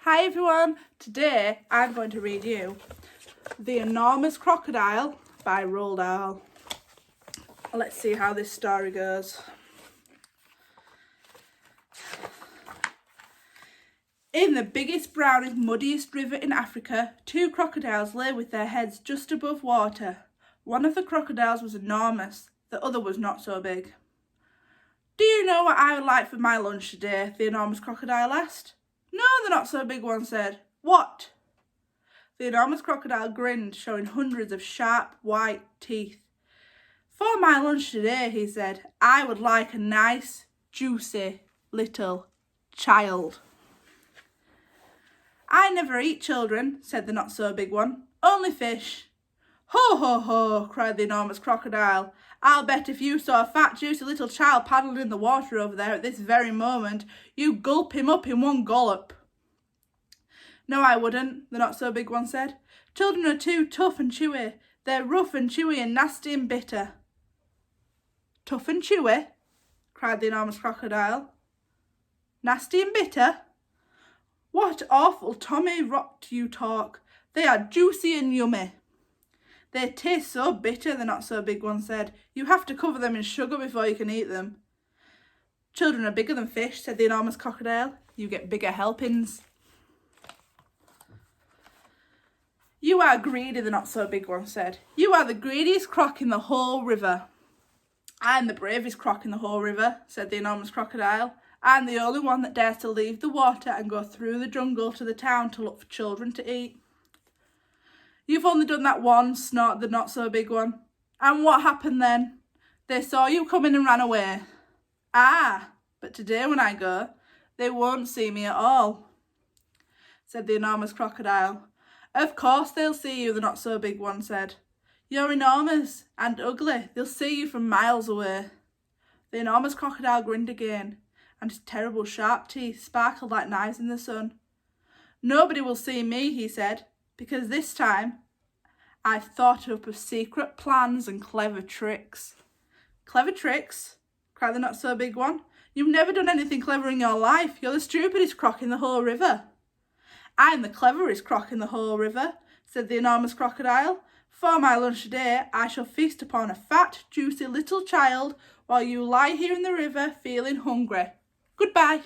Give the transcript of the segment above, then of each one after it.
Hi everyone, today I'm going to read you The Enormous Crocodile by Roald Dahl. Let's see how this story goes. In the biggest, brownest, muddiest river in Africa, two crocodiles lay with their heads just above water. One of the crocodiles was enormous, the other was not so big. "Do you know what I would like for my lunch today?" the enormous crocodile asked. "No," the not-so-big one said. "What?" The enormous crocodile grinned, showing hundreds of sharp, white teeth. "For my lunch today," he said, "I would like a nice, juicy, little child." "I never eat children," said the not-so-big one. "Only fish." "Ho, ho, ho," cried the enormous crocodile. "I'll bet if you saw a fat, juicy little child paddling in the water over there at this very moment, you'd gulp him up in one gallop." "No, I wouldn't," the not-so-big one said. "Children are too tough and chewy. They're rough and chewy and nasty and bitter." "Tough and chewy?" cried the enormous crocodile. "Nasty and bitter? What awful Tommy rot you talk. They are juicy and yummy." "They taste so bitter," the not-so-big one said. "You have to cover them in sugar before you can eat them." "Children are bigger than fish," said the enormous crocodile. "You get bigger helpings." "You are greedy," the not-so-big one said. "You are the greediest croc in the whole river." "I'm the bravest croc in the whole river," said the enormous crocodile. "I'm the only one that dares to leave the water and go through the jungle to the town to look for children to eat." "You've only done that once," snorted the not-so-big one. "And what happened then?" "They saw you coming and ran away." "Ah, but today when I go, they won't see me at all," said the enormous crocodile. "Of course they'll see you," the not-so-big one said. "You're enormous and ugly. They'll see you from miles away." The enormous crocodile grinned again, and his terrible sharp teeth sparkled like knives in the sun. "Nobody will see me," he said, "because this time I've thought up of secret plans and clever tricks." "Clever tricks?" cried the not-so-big one. "You've never done anything clever in your life. You're the stupidest croc in the whole river." "I'm the cleverest croc in the whole river," said the enormous crocodile. "For my lunch today, I shall feast upon a fat, juicy little child while you lie here in the river feeling hungry. Goodbye."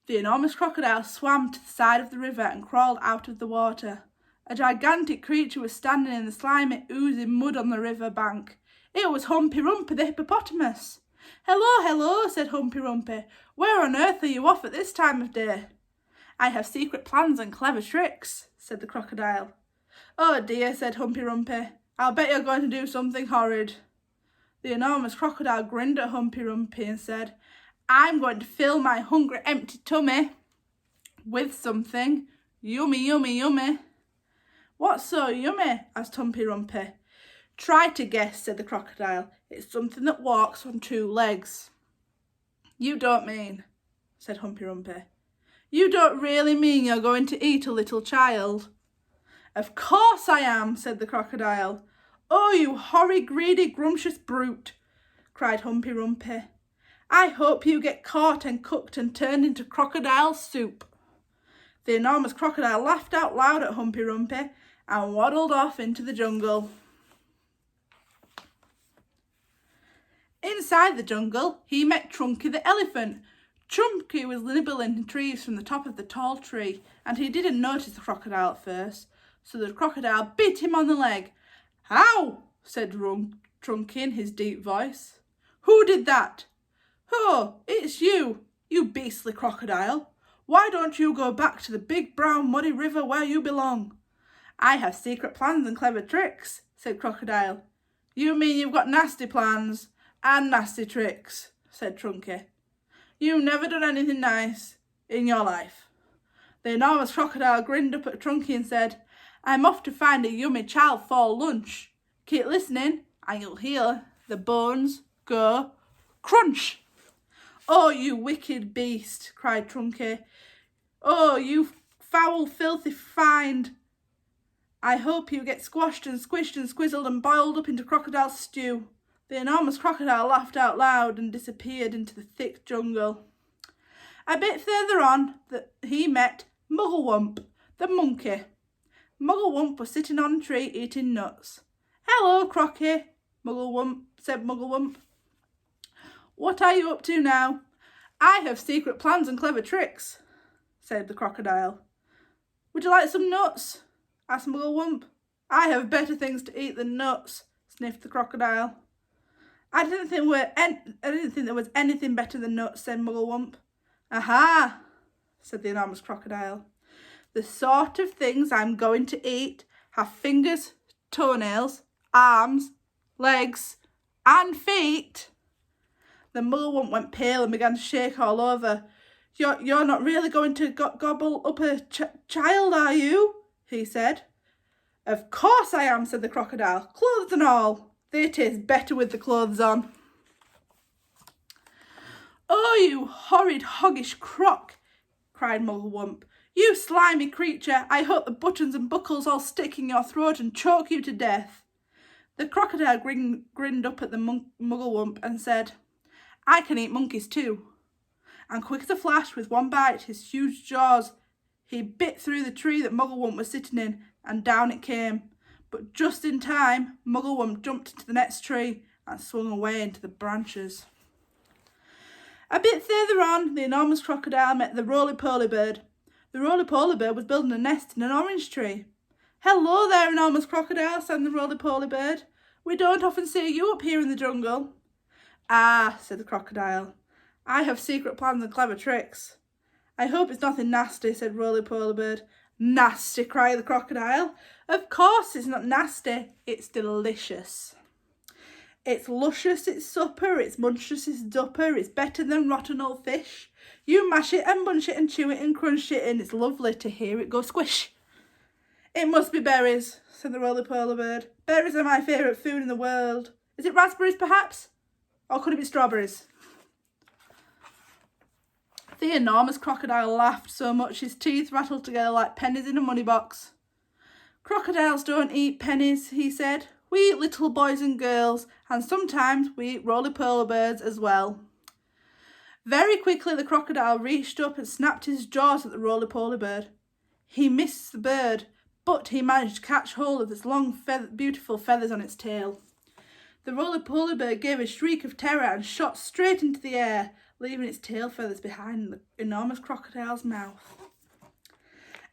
The enormous crocodile swam to the side of the river and crawled out of the water. A gigantic creature was standing in the slimy, oozing mud on the river bank. It was Humpy Rumpy the hippopotamus. "Hello, hello," said Humpy Rumpy. "Where on earth are you off at this time of day?" "I have secret plans and clever tricks," said the crocodile. "Oh dear," said Humpy Rumpy. "I'll bet you're going to do something horrid." The enormous crocodile grinned at Humpy Rumpy and said, "I'm going to fill my hungry, empty tummy with something yummy, yummy, yummy." "What's so yummy?" asked Humpy Rumpy. "Try to guess," said the crocodile. "It's something that walks on two legs." "You don't mean," said Humpy Rumpy. "You don't really mean you're going to eat a little child?" "Of course I am," said the crocodile. "Oh, you horrid, greedy, grumptious brute," cried Humpy Rumpy. "I hope you get caught and cooked and turned into crocodile soup." The enormous crocodile laughed out loud at Humpy Rumpy and waddled off into the jungle. Inside the jungle, he met Trunky the elephant. Trunky was nibbling trees from the top of the tall tree, and he didn't notice the crocodile at first, so the crocodile bit him on the leg. "How?" said Trunky in his deep voice. "Who did that?" "Oh, it's you, you beastly crocodile. Why don't you go back to the big brown muddy river where you belong?" "I have secret plans and clever tricks," said Crocodile. "You mean you've got nasty plans and nasty tricks," said Trunky. "You've never done anything nice in your life." The enormous crocodile grinned up at Trunky and said, "I'm off to find a yummy child for lunch. Keep listening and you'll hear the bones go crunch." "Oh, you wicked beast," cried Trunky. "Oh, you foul, filthy fiend. I hope you get squashed and squished and squizzled and boiled up into crocodile stew." The enormous crocodile laughed out loud and disappeared into the thick jungle. A bit further on, he met Mugglewump, the monkey. Mugglewump was sitting on a tree eating nuts. "Hello, Crocky," said Mugglewump. "What are you up to now?" "I have secret plans and clever tricks," said the crocodile. "Would you like some nuts?" asked Mugglewump. "I have better things to eat than nuts," sniffed the crocodile. I didn't think there was anything better than nuts," said Mugglewump. "Aha," said the enormous crocodile. "The sort of things I'm going to eat have fingers, toenails, arms, legs, and feet." The Mugglewump went pale and began to shake all over. You're not really going to gobble up a child, are you?" he said. "Of course I am," said the crocodile. "Clothes and all. They taste better with the clothes on." "Oh, you horrid hoggish croc," cried Mugglewump. "You slimy creature, I hope the buttons and buckles all stick in your throat and choke you to death." The crocodile grinned up at the Mugglewump and said, "I can eat monkeys too." And quick as a flash, with one bite, his huge jaws, he bit through the tree that Mugglewump was sitting in, and down it came. But just in time, Mugglewump jumped into the next tree and swung away into the branches. A bit further on, the enormous crocodile met the roly-poly bird. The roly-poly bird was building a nest in an orange tree. "Hello there, enormous crocodile," said the roly-poly bird. "We don't often see you up here in the jungle." "Ah," said the crocodile, "I have secret plans and clever tricks." "I hope it's nothing nasty," said roly-poly bird. "Nasty," cried the crocodile. "Of course it's not nasty, it's delicious. It's luscious, it's supper, it's munchous, it's dupper, it's better than rotten old fish. You mash it and bunch it and chew it and crunch it, and it's lovely to hear it go squish." "It must be berries," said the roly-poly bird. "Berries are my favourite food in the world. Is it raspberries, perhaps? Or could it be strawberries?" The enormous crocodile laughed so much his teeth rattled together like pennies in a money box. "Crocodiles don't eat pennies," he said. "We eat little boys and girls, and sometimes we eat roly-poly birds as well." Very quickly the crocodile reached up and snapped his jaws at the roly-poly bird. He missed the bird, but he managed to catch hold of its long, beautiful feathers on its tail. The roly-poly bird gave a shriek of terror and shot straight into the air, leaving its tail feathers behind the enormous crocodile's mouth.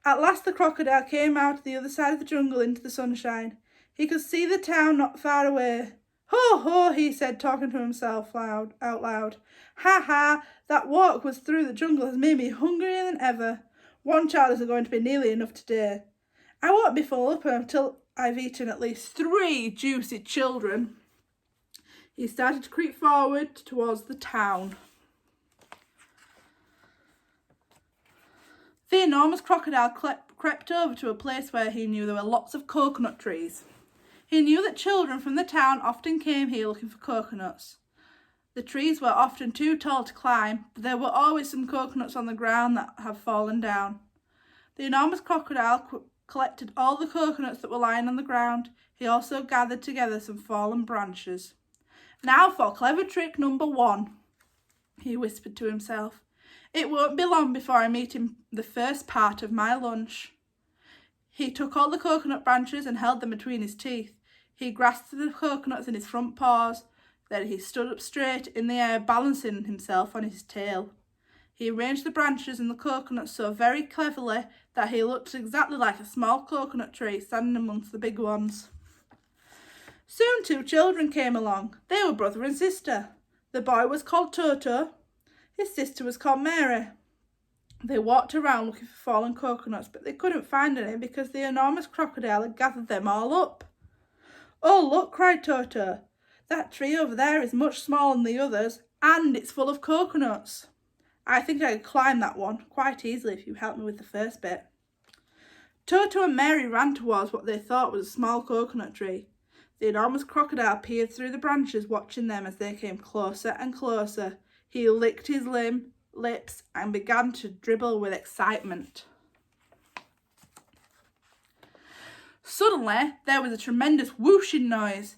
At last the crocodile came out of the other side of the jungle into the sunshine. He could see the town not far away. "Ho, ho," he said, talking to himself out loud. "Ha, ha, that walk was through the jungle has made me hungrier than ever. One child isn't going to be nearly enough today. I won't be full up until I've eaten at least 3 juicy children." He started to creep forward towards the town. The enormous crocodile crept over to a place where he knew there were lots of coconut trees. He knew that children from the town often came here looking for coconuts. The trees were often too tall to climb, but there were always some coconuts on the ground that have fallen down. The enormous crocodile collected all the coconuts that were lying on the ground. He also gathered together some fallen branches. "Now for clever trick number 1, he whispered to himself. "It won't be long before I'm eating the first part of my lunch." He took all the coconut branches and held them between his teeth. He grasped the coconuts in his front paws. Then he stood up straight in the air, balancing himself on his tail. He arranged the branches and the coconuts so very cleverly that he looked exactly like a small coconut tree standing amongst the big ones. Soon 2 children came along. They were brother and sister. The boy was called Toto. His sister was called Mary. They walked around looking for fallen coconuts, but they couldn't find any because the enormous crocodile had gathered them all up. "Oh, look," cried Toto. "That tree over there is much smaller than the others, and it's full of coconuts. I think I could climb that one quite easily if you help me with the first bit." Toto and Mary ran towards what they thought was a small coconut tree. The enormous crocodile peered through the branches, watching them as they came closer and closer. He licked his lips and began to dribble with excitement. Suddenly, there was a tremendous whooshing noise.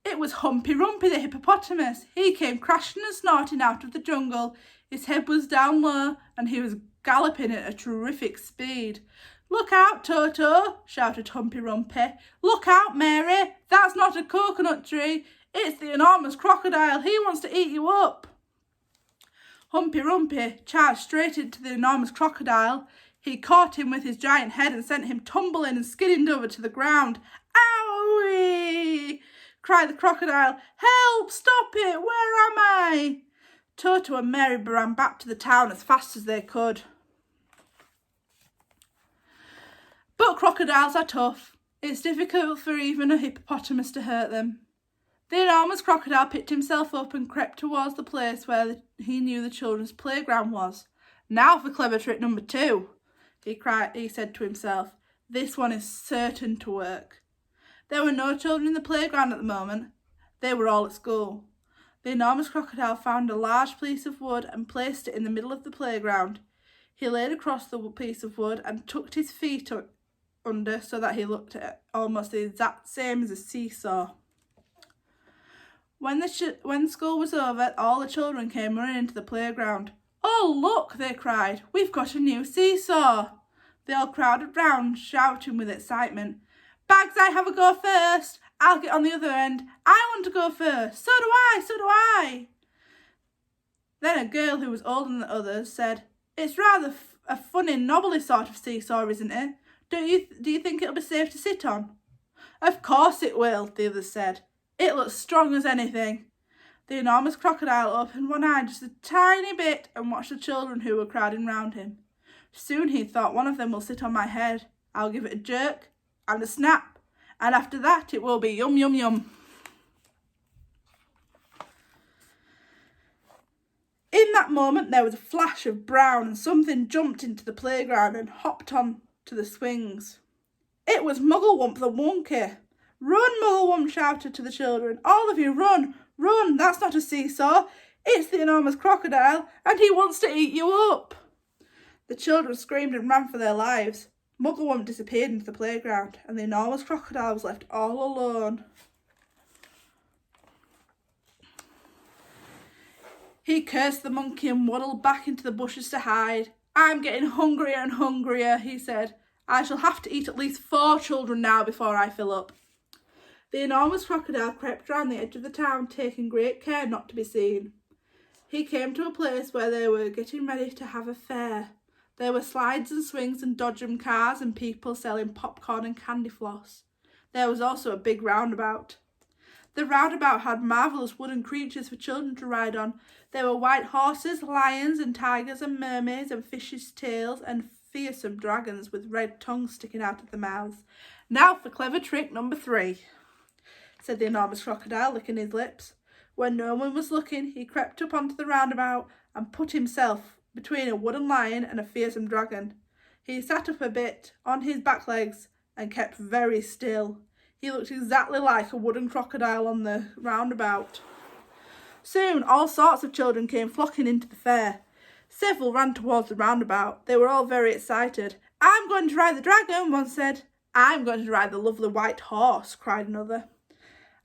It was Humpy Rumpy the hippopotamus. He came crashing and snorting out of the jungle. His head was down low and he was galloping at a terrific speed. "Look out, Toto," shouted Humpy Rumpy. "Look out, Mary. That's not a coconut tree. It's the enormous crocodile. He wants to eat you up." Humpy Rumpy charged straight into the enormous crocodile. He caught him with his giant head and sent him tumbling and skidding over to the ground. "Owie!" cried the crocodile. "Help! Stop it! Where am I?" Toto and Mary ran back to the town as fast as they could. But crocodiles are tough. It's difficult for even a hippopotamus to hurt them. The enormous crocodile picked himself up and crept towards the place where he knew the children's playground was. "Now for clever trick number 2, he said to himself. "This one is certain to work." There were no children in the playground at the moment. They were all at school. The enormous crocodile found a large piece of wood and placed it in the middle of the playground. He laid across the piece of wood and tucked his feet under so that he looked at almost the exact same as a seesaw. When school was over, all the children came running into the playground. "Oh, look," they cried, "we've got a new seesaw." They all crowded round, shouting with excitement. "Bags, I have a go first. I'll get on the other end. I want to go first. So do I, so do I." Then a girl who was older than the others said, "It's rather a funny, knobbly sort of seesaw, isn't it? Do you think it'll be safe to sit on?" "Of course it will," the others said. "It looks strong as anything." The enormous crocodile opened one eye just a tiny bit and watched the children who were crowding round him. Soon he thought, "One of them will sit on my head. I'll give it a jerk and a snap, and after that it will be yum, yum, yum." In that moment there was a flash of brown and something jumped into the playground and hopped on to the swings. It was Mugglewump the Monkey. "Run!" Mugglewump shouted to the children. "All of you run! Run! That's not a seesaw. It's the enormous crocodile and he wants to eat you up." The children screamed and ran for their lives. Mugglewump disappeared into the playground and the enormous crocodile was left all alone. He cursed the monkey and waddled back into the bushes to hide. "I'm getting hungrier and hungrier," he said. "I shall have to eat at least 4 children now before I fill up." The enormous crocodile crept round the edge of the town, taking great care not to be seen. He came to a place where they were getting ready to have a fair. There were slides and swings and dodgem cars and people selling popcorn and candy floss. There was also a big roundabout. The roundabout had marvellous wooden creatures for children to ride on. There were white horses, lions and tigers and mermaids and fishes' tails and fearsome dragons with red tongues sticking out of their mouths. "Now for clever trick number 3, said the enormous crocodile, licking his lips. When no one was looking, he crept up onto the roundabout and put himself between a wooden lion and a fearsome dragon. He sat up a bit on his back legs and kept very still. He looked exactly like a wooden crocodile on the roundabout. Soon all sorts of children came flocking into the fair. Several ran towards the roundabout. They were all very excited. "I'm going to ride the dragon," one said. "I'm going to ride the lovely white horse," cried another.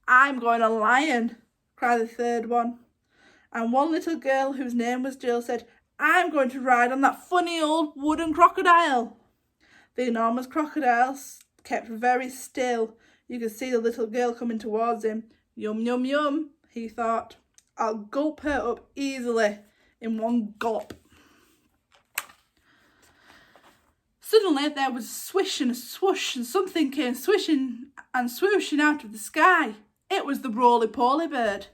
"I'm going on a lion," cried the third one. And one little girl whose name was Jill said, "I'm going to ride on that funny old wooden crocodile." The enormous crocodile kept very still. You could see the little girl coming towards him. "Yum, yum, yum," he thought. "I'll gulp her up easily in one gulp." Suddenly there was a swish and a swoosh and something came swishing and swooshing out of the sky. It was the roly-poly bird.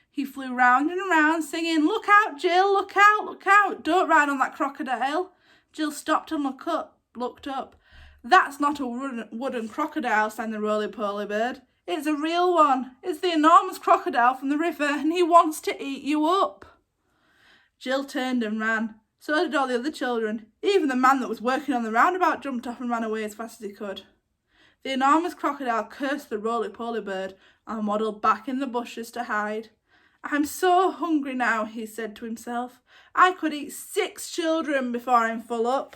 He flew round and round singing, "Look out, Jill, look out, look out. Don't ride on that crocodile." Jill stopped and looked up. "That's not a wooden crocodile," sang the roly-poly bird. "It's a real one. It's the enormous crocodile from the river and he wants to eat you up." Jill turned and ran. So did all the other children. Even the man that was working on the roundabout jumped off and ran away as fast as he could. The enormous crocodile cursed the roly-poly bird and waddled back in the bushes to hide. "I'm so hungry now," he said to himself. "I could eat 6 children before I'm full up."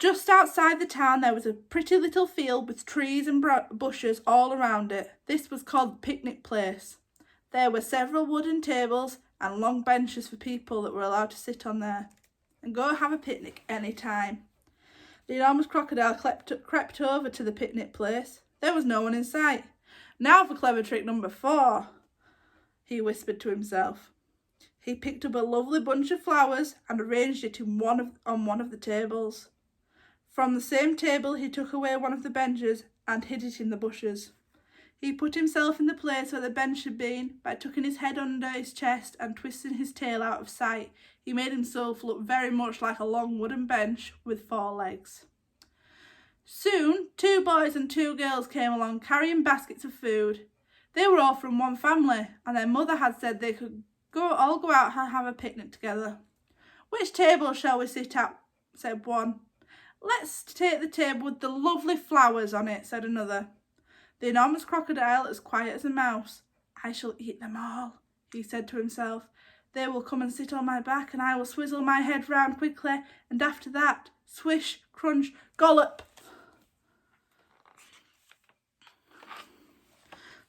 Just outside the town there was a pretty little field with trees and bushes all around it. This was called the picnic place. There were several wooden tables and long benches for people that were allowed to sit on there and go have a picnic any time. The enormous crocodile crept over to the picnic place. There was no one in sight. Now for clever trick number 4, he whispered to himself. He picked up a lovely bunch of flowers and arranged it on one of the tables. From the same table he took away one of the benches and hid it in the bushes. He put himself in the place where the bench had been by tucking his head under his chest and twisting his tail out of sight. He made himself look very much like a long wooden bench with 4 legs. Soon 2 boys and 2 girls came along carrying baskets of food. They were all from one family and their mother had said they could all go out and have a picnic together. Which table shall we sit at? Said one. Let's take the table with the lovely flowers on it, said another. The enormous crocodile, as quiet as a mouse. I shall eat them all, he said to himself. They will come and sit on my back and I will swizzle my head round quickly, and after that, swish, crunch, gollop.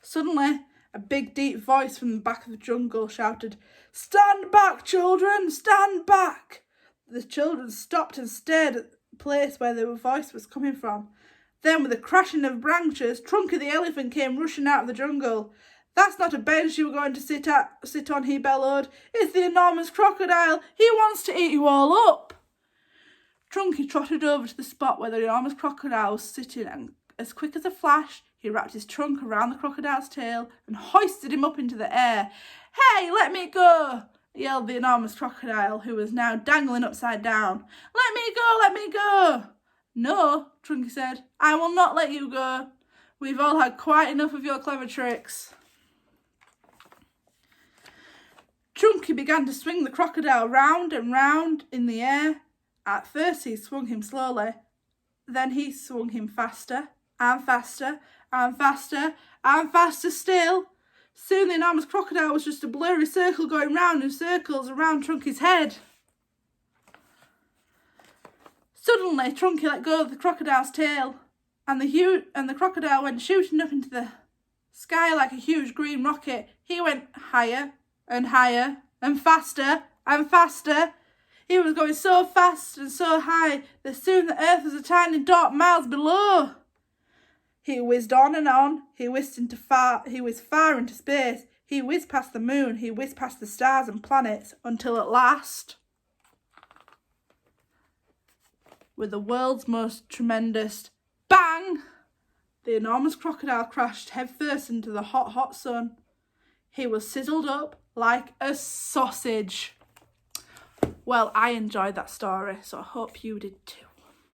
Suddenly, a big deep voice from the back of the jungle shouted, Stand back, children, stand back! The children stopped and stared at the place where the voice was coming from. Then, with a crashing of branches, Trunky the elephant came rushing out of the jungle. That's not a bench you were going to sit on, he bellowed. It's the enormous crocodile. He wants to eat you all up. Trunky trotted over to the spot where the enormous crocodile was sitting, and as quick as a flash, he wrapped his trunk around the crocodile's tail and hoisted him up into the air. Hey, let me go, yelled the enormous crocodile, who was now dangling upside down. Let me go, let me go. No, Trunky said, I will not let you go. We've all had quite enough of your clever tricks. Trunky began to swing the crocodile round and round in the air. At first he swung him slowly, then he swung him faster and faster and faster and faster still. Soon the enormous crocodile was just a blurry circle going round in circles around Trunky's head. Suddenly, Trunky let go of the crocodile's tail, and the crocodile went shooting up into the sky like a huge green rocket. He went higher and higher and faster and faster. He was going so fast and so high that soon the earth was a tiny dot miles below. He whizzed on and on. He whizzed far into space. He whizzed past the moon. He whizzed past the stars and planets until at last, with the world's most tremendous bang, the enormous crocodile crashed headfirst into the hot, hot sun. He was sizzled up like a sausage. Well, I enjoyed that story, so I hope you did too.